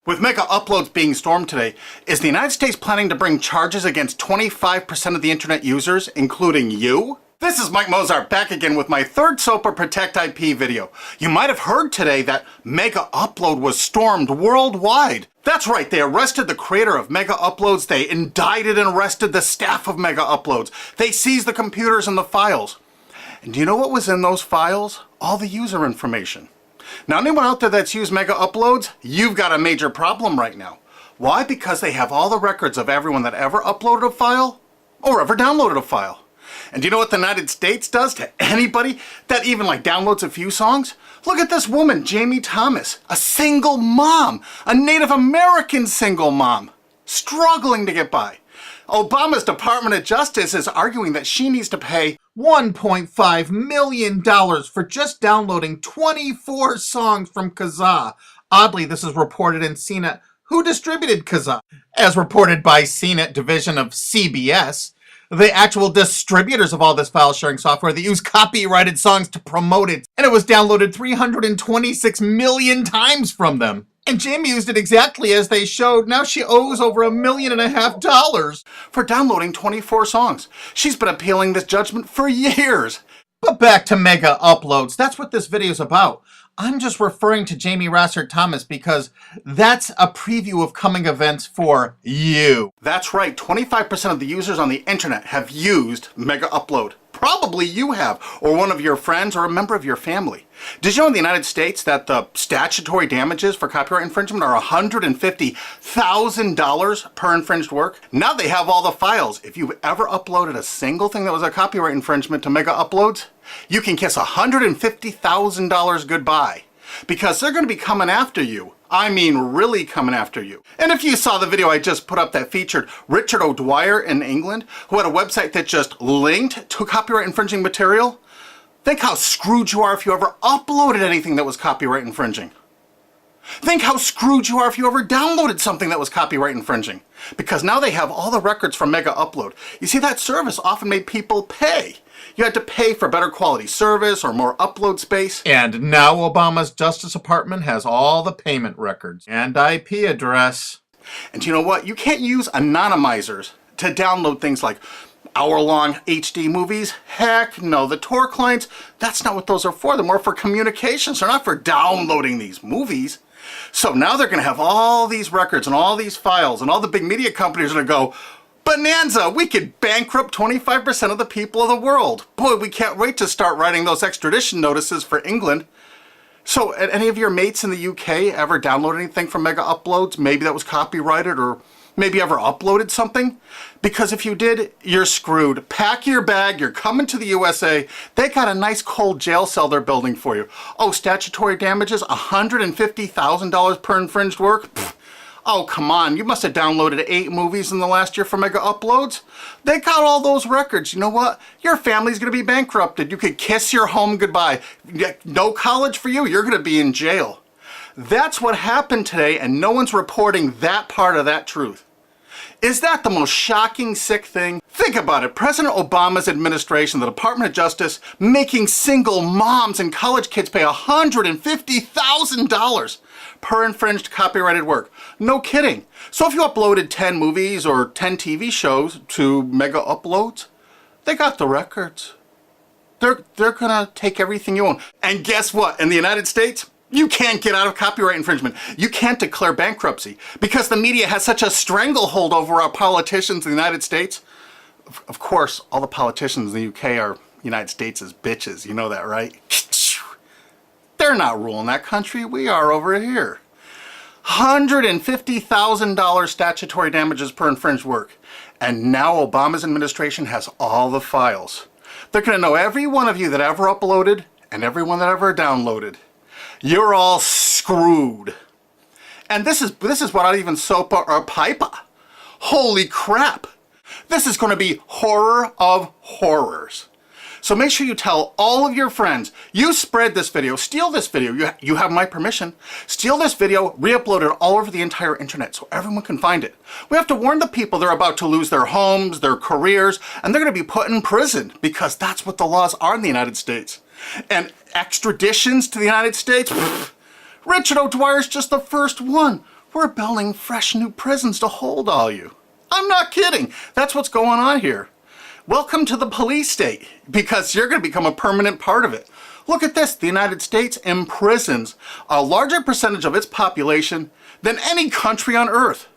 With mega uploads being stormed today, is the United States planning to bring charges against 25% of the internet users, including you? This is Mike Mozart back again with my third SOPA Protect IP video. You might have heard today that Mega Upload was stormed worldwide. That's right, they arrested the creator of Mega Uploads, they indicted and arrested the staff of Mega Uploads, they seized the computers and the files. And do you know what was in those files? All the user information. Now, anyone out there that's used Mega Uploads, you've got a major problem right now. Why? Because they have all the records of everyone that ever uploaded a file or ever downloaded a file. And do you know what the United States does to anybody that even downloads a few songs? Look at this woman, Jamie Thomas, a single mom, a Native American single mom, struggling to get by. Obama's Department of Justice is arguing that she needs to pay $1.5 million for just downloading 24 songs from Kazaa. Oddly, this is reported in CNET. Who distributed Kazaa? As reported by CNET division of CBS, the actual distributors of all this file sharing software that use copyrighted songs to promote it. And it was downloaded 326 million times from them. And Jamie used it exactly as they showed. Now she owes over $1.5 million for downloading 24 songs. She's been appealing this judgment for years. But back to Mega Uploads. That's what this video is about. I'm just referring to Jamie Thomas because that's a preview of coming events for you. That's right, 25% of the users on the internet have used Mega Upload. Probably you have, or one of your friends, or a member of your family. Did you know in the United States that the statutory damages for copyright infringement are $150,000 per infringed work? Now they have all the files. If you've ever uploaded a single thing that was a copyright infringement to Mega Uploads, you can kiss $150,000 goodbye. Because they're going to be coming after you. I mean, really coming after you. And if you saw the video I just put up that featured Richard O'Dwyer in England, who had a website that just linked to copyright infringing material, think how screwed you are if you ever uploaded anything that was copyright infringing. Think how screwed you are if you ever downloaded something that was copyright infringing. Because now they have all the records from Mega Upload. You see, that service often made people pay. You had to pay for better quality service or more upload space. And now Obama's Justice Department has all the payment records and IP address. And you know what? You can't use anonymizers to download things like hour-long HD movies. Heck no, the Tor clients, that's not what those are for. They're more for communications. They're not for downloading these movies. So now they're going to have all these records and all these files, and all the big media companies are going to go, bonanza, we could bankrupt 25% of the people of the world. Boy, we can't wait to start writing those extradition notices for England. So, any of your mates in the UK ever download anything from Mega Uploads? Maybe that was copyrighted, or maybe ever uploaded something? Because if you did, you're screwed. Pack your bag, you're coming to the USA. They got a nice cold jail cell they're building for you. Oh, statutory damages, $150,000 per infringed work? Pfft. Oh, come on, you must have downloaded 8 movies in the last year for Mega Uploads. They got all those records. You know what? Your family's going to be bankrupted. You could kiss your home goodbye. No college for you. You're going to be in jail. That's what happened today, and no one's reporting that part of that truth. Is that the most shocking, sick thing? Think about it. President Obama's administration, the Department of Justice, making single moms and college kids pay $150,000 per infringed copyrighted work. No kidding. So if you uploaded 10 movies or 10 TV shows to Mega Uploads, they got the records. They're gonna take everything you own. And guess what? In the United States, you can't get out of copyright infringement. You can't declare bankruptcy because the media has such a stranglehold over our politicians in the United States. Of course, all the politicians in the UK are United States' bitches. You know that, right? They're not ruling that country. We are over here. $150,000 statutory damages per infringed work. And now Obama's administration has all the files. They're going to know every one of you that ever uploaded and everyone that ever downloaded. You're all screwed. And this is without even SOPA or PIPA. Holy crap. This is going to be horror of horrors. So make sure you tell all of your friends, you spread this video, steal this video, you have my permission, steal this video, re-upload it all over the entire internet so everyone can find it. We have to warn the people they're about to lose their homes, their careers, and they're going to be put in prison because that's what the laws are in the United States. And extraditions to the United States? Pfft, Richard O'Dwyer's just the first one. We're building fresh new prisons to hold all you. I'm not kidding. That's what's going on here. Welcome to the police state, because you're going to become a permanent part of it. Look at this. The United States imprisons a larger percentage of its population than any country on earth.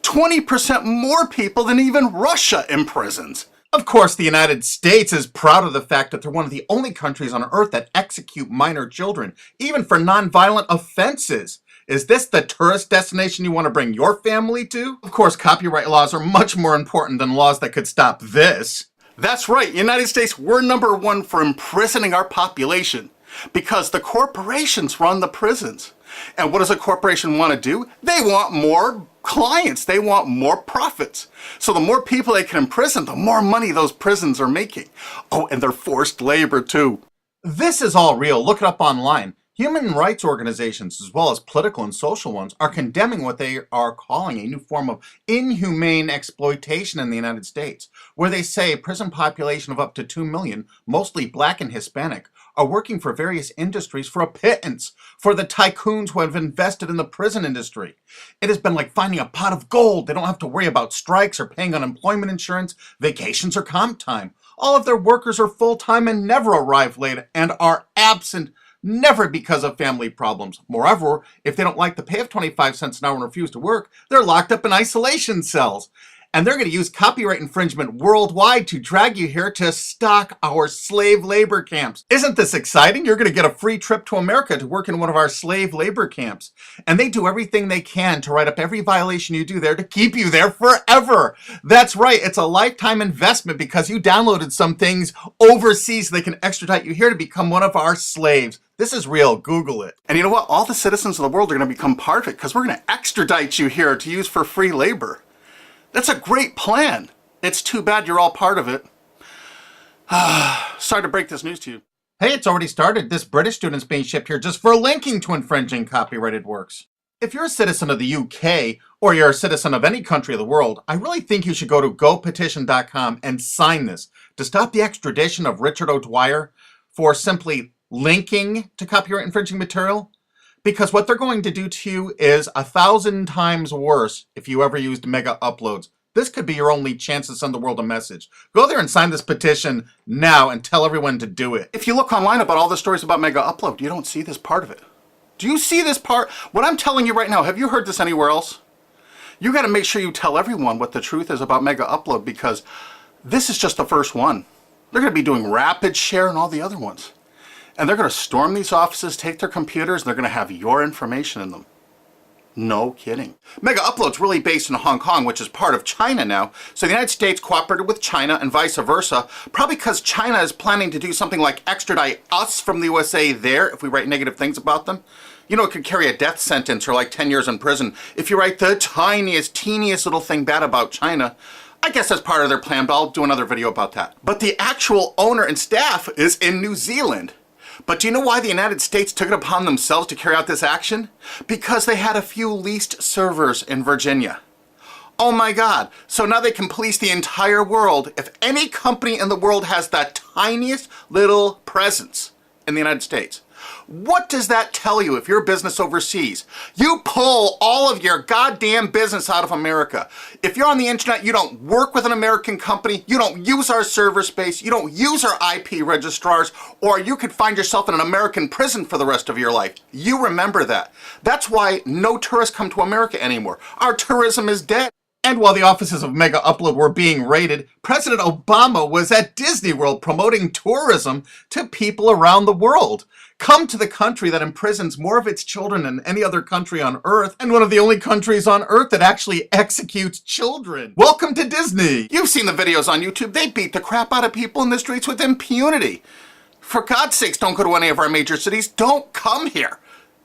20% more people than even Russia imprisons. Of course, the United States is proud of the fact that they're one of the only countries on earth that execute minor children, even for nonviolent offenses. Is this the tourist destination you want to bring your family to? Of course, copyright laws are much more important than laws that could stop this. That's right, United States, we're number one for imprisoning our population because the corporations run the prisons. And what does a corporation want to do? They want more clients. They want more profits. So the more people they can imprison, the more money those prisons are making. Oh, and they're forced labor too. This is all real. Look it up online. Human rights organizations, as well as political and social ones, are condemning what they are calling a new form of inhumane exploitation in the United States, where they say a prison population of up to 2 million, mostly black and Hispanic, are working for various industries for a pittance for the tycoons who have invested in the prison industry. It has been like finding a pot of gold. They don't have to worry about strikes or paying unemployment insurance, vacations, or comp time. All of their workers are full-time and never arrive late and are absent, never because of family problems. Moreover, if they don't like the pay of 25 cents an hour and refuse to work, they're locked up in isolation cells. And they're going to use copyright infringement worldwide to drag you here to stock our slave labor camps. Isn't this exciting? You're going to get a free trip to America to work in one of our slave labor camps. And they do everything they can to write up every violation you do there to keep you there forever. That's right. It's a lifetime investment because you downloaded some things overseas so they can extradite you here to become one of our slaves. This is real. Google it. And you know what? All the citizens of the world are going to become part of it because we're going to extradite you here to use for free labor. That's a great plan. It's too bad you're all part of it. Sorry to break this news to you. Hey, it's already started. This British student's being shipped here just for linking to infringing copyrighted works. If you're a citizen of the UK, or you're a citizen of any country of the world, I really think you should go to gopetition.com and sign this to stop the extradition of Richard O'Dwyer for simply linking to copyright infringing material. Because what they're going to do to you is 1,000 times worse if you ever used mega uploads. This could be your only chance to send the world a message. Go there and sign this petition now and tell everyone to do it. If you look online about all the stories about mega upload, you don't see this part of it. Do you see this part? What I'm telling you right now, have you heard this anywhere else? You got to make sure you tell everyone what the truth is about mega upload because this is just the first one. They're going to be doing rapid share and all the other ones. And they're going to storm these offices, take their computers, and they're going to have your information in them. No kidding. Mega Upload's really based in Hong Kong, which is part of China now. So the United States cooperated with China and vice versa, probably because China is planning to do something like extradite us from the USA there if we write negative things about them. You know, it could carry a death sentence or like 10 years in prison if you write the tiniest, teeniest little thing bad about China. I guess that's part of their plan, but I'll do another video about that. But the actual owner and staff is in New Zealand. But do you know why the United States took it upon themselves to carry out this action? Because they had a few leased servers in Virginia. Oh my God. So now they can police the entire world. If any company in the world has that tiniest little presence in the United States, what does that tell you if you're a business overseas? You pull all of your goddamn business out of America. If you're on the internet, you don't work with an American company, you don't use our server space, you don't use our IP registrars, or you could find yourself in an American prison for the rest of your life. You remember that. That's why no tourists come to America anymore. Our tourism is dead. And while the offices of Mega Upload were being raided, President Obama was at Disney World promoting tourism to people around the world. Come to the country that imprisons more of its children than any other country on earth, and one of the only countries on earth that actually executes children. Welcome to Disney. You've seen the videos on YouTube. They beat the crap out of people in the streets with impunity. For God's sakes, don't go to any of our major cities. Don't come here.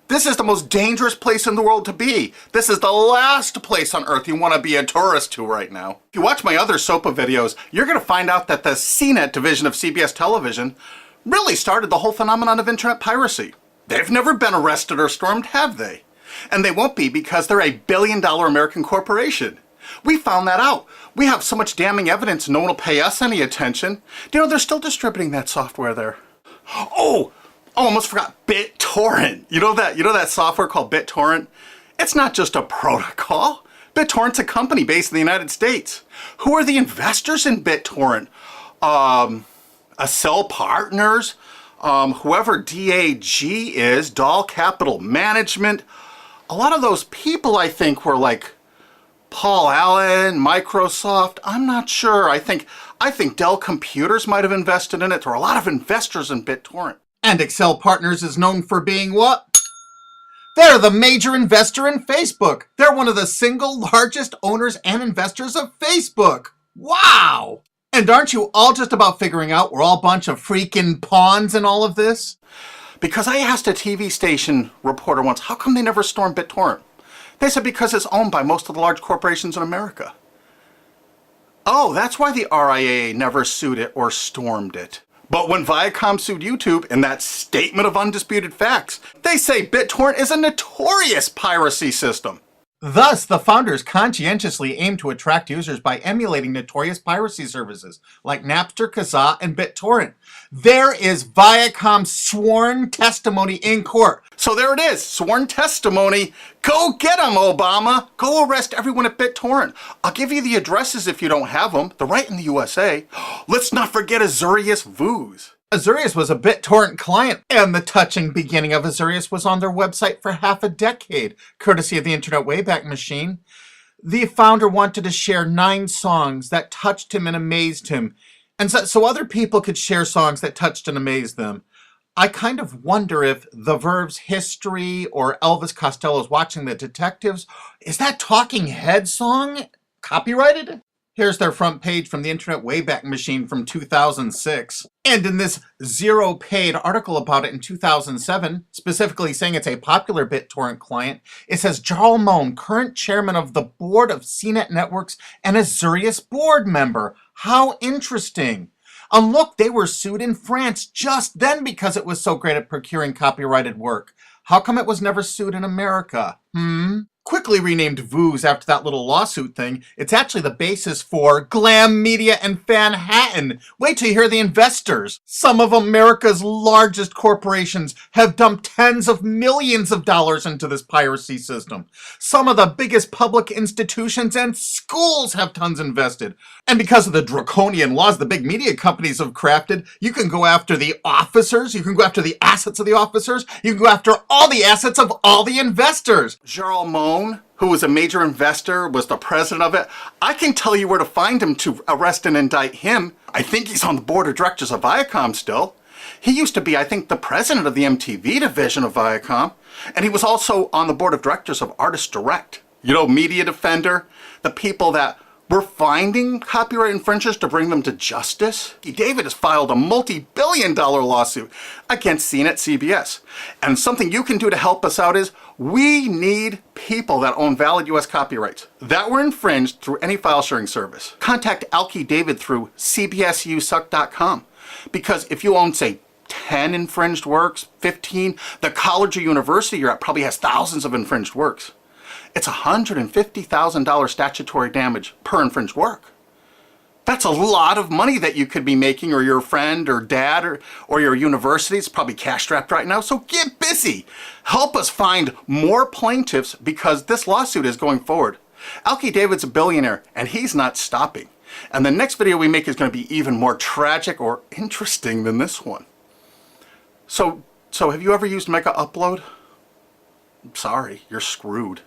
This is the most dangerous place in the world to be. This is the last place on earth you want to be a tourist to right now. If you watch my other SOPA videos, you're going to find out that the CNET division of CBS television really started the whole phenomenon of internet piracy. They've never been arrested or stormed, have they? And they won't be because they're a billion-dollar American corporation. We found that out. We have so much damning evidence no one will pay us any attention. Do you know they're still distributing that software there? Oh, almost forgot BitTorrent. You know that software called BitTorrent? It's not just a protocol. BitTorrent's a company based in the United States. Who are the investors in BitTorrent? Accel Partners, whoever DAG is, Dahl Capital Management. A lot of those people, I think, were like Paul Allen, Microsoft. I'm not sure. I think Dell Computers might have invested in it. There are a lot of investors in BitTorrent. And Accel Partners is known for being what? They're the major investor in Facebook. They're one of the single largest owners and investors of Facebook. Wow! And aren't you all just about figuring out we're all a bunch of freaking pawns in all of this? Because I asked a TV station reporter once, how come they never stormed BitTorrent? They said because it's owned by most of the large corporations in America. Oh, that's why the RIAA never sued it or stormed it. But when Viacom sued YouTube in that statement of undisputed facts, they say BitTorrent is a notorious piracy system. Thus, the founders conscientiously aim to attract users by emulating notorious piracy services like Napster, Kazaa, and BitTorrent. There is Viacom's sworn testimony in court. So there it is, sworn testimony. Go get them, Obama. Go arrest everyone at BitTorrent. I'll give you the addresses if you don't have them. They're right in the USA. Let's not forget Azurius Vooz. Azurius was a BitTorrent client, and the touching beginning of Azurius was on their website for half a decade, courtesy of the Internet Wayback Machine. The founder wanted to share 9 songs that touched him and amazed him, and so other people could share songs that touched and amazed them. I kind of wonder if The Verve's History or Elvis Costello's Watching the Detectives, is that Talking Head song copyrighted? Here's their front page from the Internet Wayback Machine from 2006. And in this zero-paid article about it in 2007, specifically saying it's a popular BitTorrent client, it says Jarl Moan, current chairman of the board of CNET Networks and Azurius board member. How interesting. And look, they were sued in France just then because it was so great at procuring copyrighted work. How come it was never sued in America? Quickly renamed Vooz after that little lawsuit thing, it's actually the basis for Glam Media and Fanhattan. Wait till you hear the investors. Some of America's largest corporations have dumped tens of millions of dollars into this piracy system. Some of the biggest public institutions and schools have tons invested. And because of the draconian laws the big media companies have crafted, you can go after the officers, you can go after the assets of the officers, you can go after all the assets of all the investors. Jarl Moan, who was a major investor, was the president of it. I can tell you where to find him to arrest and indict him. I think he's on the board of directors of Viacom still. He used to be, I think, the president of the MTV division of Viacom. And he was also on the board of directors of Artist Direct. You know, Media Defender, the people that were finding copyright infringers to bring them to justice. David has filed a multi-billion-dollar lawsuit against CNET CBS. And something you can do to help us out is we need people that own valid US copyrights that were infringed through any file sharing service. Contact Alki David through cbsusuck.com. Because if you own, say, 10 infringed works, 15, the college or university you're at probably has thousands of infringed works. It's $150,000 statutory damage per infringed work. That's a lot of money that you could be making, or your friend or dad or your university is probably cash strapped right now. So get busy. Help us find more plaintiffs because this lawsuit is going forward. Alki David's a billionaire and he's not stopping. And the next video we make is going to be even more tragic or interesting than this one. So have you ever used Mega Upload? I'm sorry, you're screwed.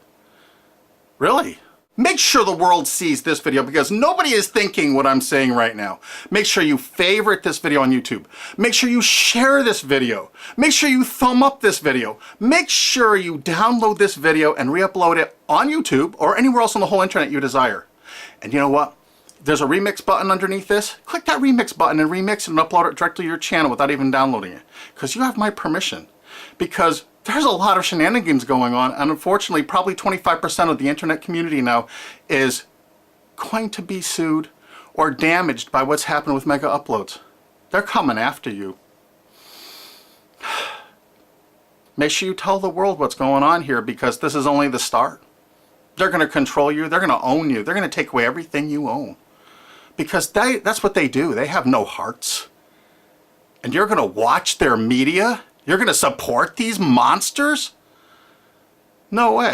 Really? Make sure the world sees this video because nobody is thinking what I'm saying right now. Make sure you favorite this video on YouTube. Make sure you share this video. Make sure you thumb up this video. Make sure you download this video and re-upload it on YouTube or anywhere else on the whole internet you desire. And you know what? There's a remix button underneath this. Click that remix button and remix it and upload it directly to your channel without even downloading it. Because you have my permission. Because there's a lot of shenanigans going on, and unfortunately probably 25% of the internet community now is going to be sued or damaged by what's happened with Mega Uploads. They're coming after you. Make sure you tell the world what's going on here because this is only the start. They're going to control you, they're going to own you, they're going to take away everything you own. Because that's what they do, they have no hearts. And you're going to watch their media? You're going to support these monsters? No way.